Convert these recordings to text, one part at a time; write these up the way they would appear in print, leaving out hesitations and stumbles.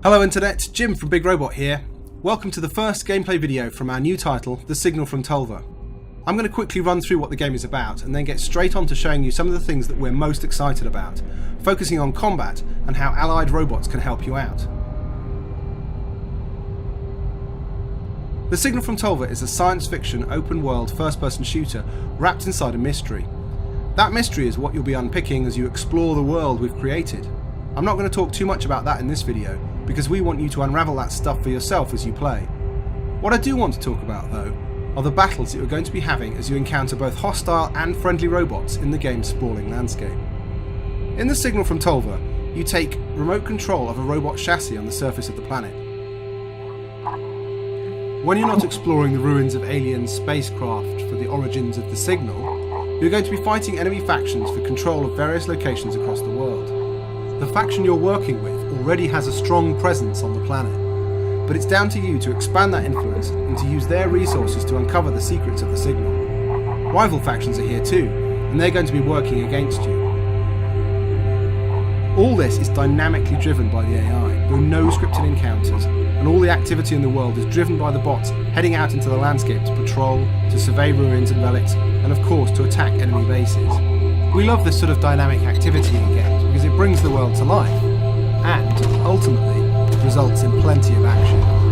Hello Internet, Jim from Big Robot here. Welcome to the first gameplay video from our new title, The Signal from Tölva. I'm going to quickly run through what the game is about and then get straight on to showing you some of the things that we're most excited about, focusing on combat and how allied robots can help you out. The Signal from Tölva is a science fiction open world first person shooter wrapped inside a mystery. That mystery is what you'll be unpicking as you explore the world we've created. I'm not going to talk too much about that in this video, because we want you to unravel that stuff for yourself as you play. What I do want to talk about though, are the battles that you're going to be having as you encounter both hostile and friendly robots in the game's sprawling landscape. In the Signal from Tölva, you take remote control of a robot chassis on the surface of the planet. When you're not exploring the ruins of alien spacecraft for the origins of the signal, you're going to be fighting enemy factions for control of various locations across the world. The faction you're working with already has a strong presence on the planet, but it's down to you to expand that influence and to use their resources to uncover the secrets of the signal. Rival factions are here too, and they're going to be working against you. All this is dynamically driven by the AI. There are no scripted encounters, and all the activity in the world is driven by the bots heading out into the landscape to patrol, to survey ruins and relics, and of course to attack enemy bases. We love this sort of dynamic activity in games because it brings the world to life, and ultimately results in plenty of action.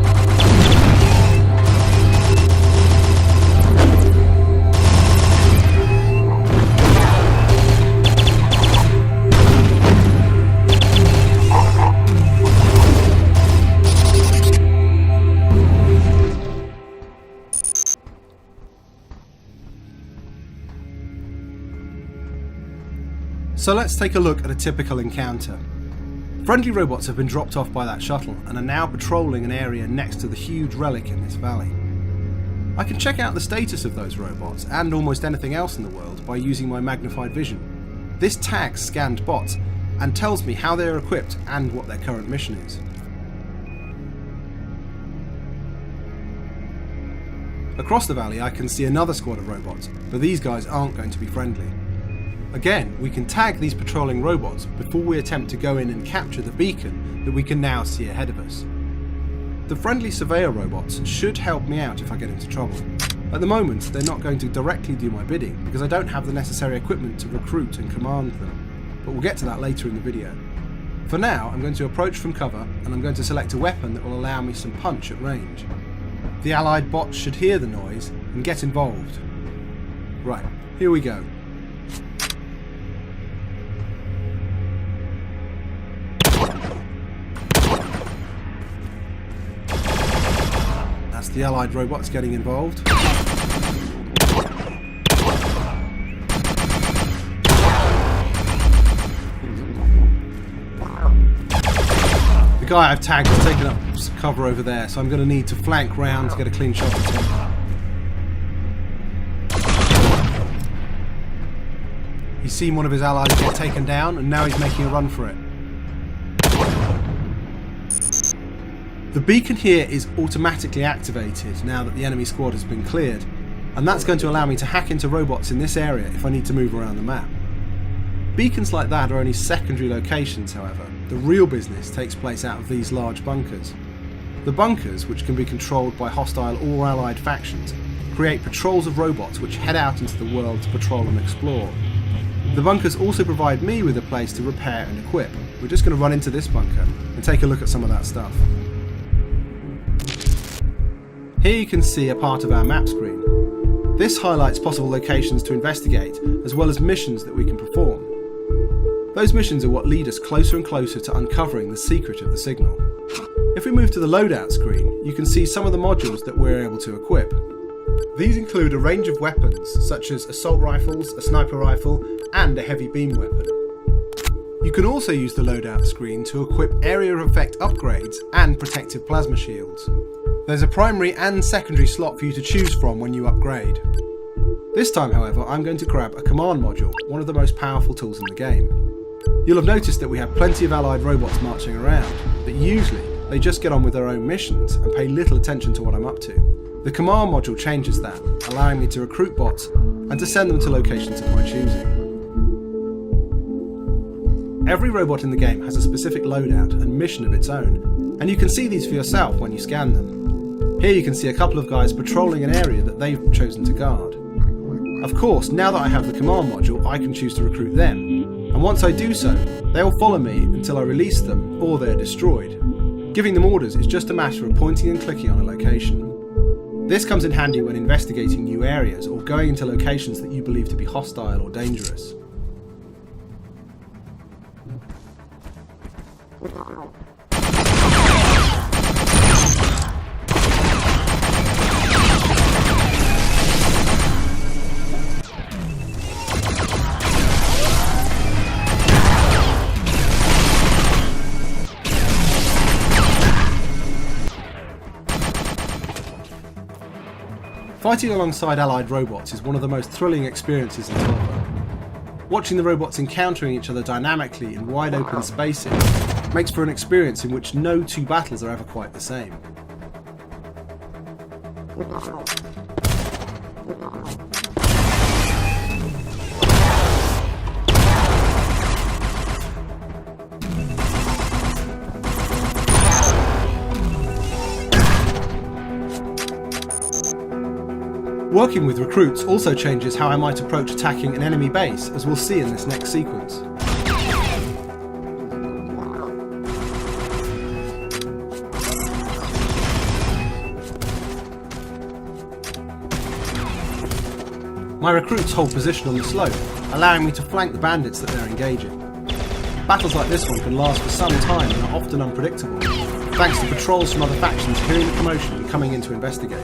So let's take a look at a typical encounter. Friendly robots have been dropped off by that shuttle and are now patrolling an area next to the huge relic in this valley. I can check out the status of those robots and almost anything else in the world by using my magnified vision. This tags scanned bots and tells me how they are equipped and what their current mission is. Across the valley I can see another squad of robots, but these guys aren't going to be friendly. Again, we can tag these patrolling robots before we attempt to go in and capture the beacon that we can now see ahead of us. The friendly surveyor robots should help me out if I get into trouble. At the moment, they're not going to directly do my bidding because I don't have the necessary equipment to recruit and command them, but we'll get to that later in the video. For now, I'm going to approach from cover and I'm going to select a weapon that will allow me some punch at range. The allied bots should hear the noise and get involved. Right, here we go. The allied robots getting involved. The guy I've tagged has taken up cover over there, so I'm going to need to flank round to get a clean shot at him. He's seen one of his allies get taken down and now he's making a run for it. The beacon here is automatically activated now that the enemy squad has been cleared, and that's going to allow me to hack into robots in this area if I need to move around the map. Beacons like that are only secondary locations, however. The real business takes place out of these large bunkers. The bunkers, which can be controlled by hostile or allied factions, create patrols of robots which head out into the world to patrol and explore. The bunkers also provide me with a place to repair and equip. We're just going to run into this bunker and take a look at some of that stuff. Here you can see a part of our map screen. This highlights possible locations to investigate, as well as missions that we can perform. Those missions are what lead us closer and closer to uncovering the secret of the signal. If we move to the loadout screen, you can see some of the modules that we're able to equip. These include a range of weapons, such as assault rifles, a sniper rifle, and a heavy beam weapon. You can also use the loadout screen to equip area of effect upgrades and protective plasma shields. There's a primary and secondary slot for you to choose from when you upgrade. This time, however, I'm going to grab a command module, one of the most powerful tools in the game. You'll have noticed that we have plenty of allied robots marching around, but usually they just get on with their own missions and pay little attention to what I'm up to. The command module changes that, allowing me to recruit bots and to send them to locations of my choosing. Every robot in the game has a specific loadout and mission of its own, And you can see these for yourself when you scan them. Here you can see a couple of guys patrolling an area that they've chosen to guard. Of course, now that I have the command module, I can choose to recruit them, and once I do so, they will follow me until I release them or they're destroyed. Giving them orders is just a matter of pointing and clicking on a location. This comes in handy when investigating new areas or going into locations that you believe to be hostile or dangerous. Fighting alongside allied robots is one of the most thrilling experiences in Töllva. Watching the robots encountering each other dynamically in wide open spaces makes for an experience in which no two battles are ever quite the same. Working with recruits also changes how I might approach attacking an enemy base, as we'll see in this next sequence. My recruits hold position on the slope, allowing me to flank the bandits that they're engaging. Battles like this one can last for some time and are often unpredictable, thanks to patrols from other factions hearing the commotion and coming in to investigate.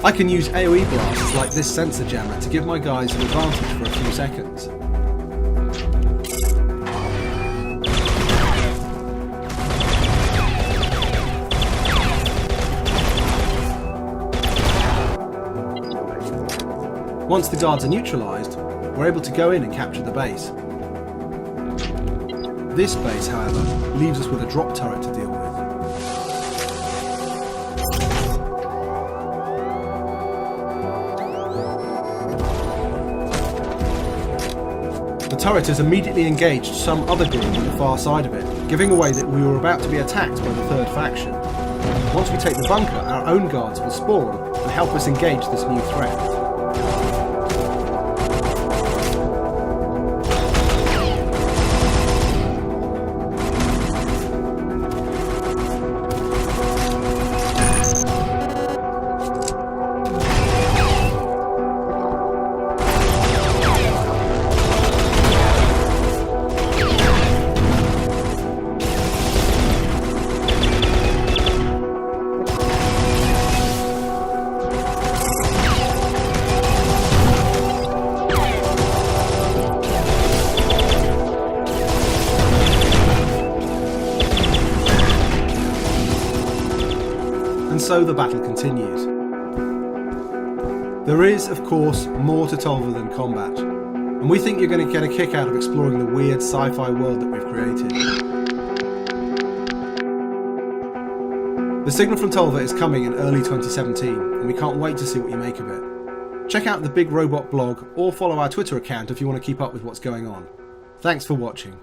I can use AoE blasts like this sensor jammer to give my guys an advantage for a few seconds. Once the guards are neutralised, we're able to go in and capture the base. This base, however, leaves us with a drop turret to deal with. The turret has immediately engaged some other group on the far side of it, giving away that we were about to be attacked by the third faction. Once we take the bunker, our own guards will spawn and help us engage this new threat. And so the battle continues. There is, of course, more to Töllva than combat, and we think you're going to get a kick out of exploring the weird sci-fi world that we've created. The Signal From Tölva is coming in early 2017, and we can't wait to see what you make of it. Check out the Big Robot blog or follow our Twitter account if you want to keep up with what's going on. Thanks for watching.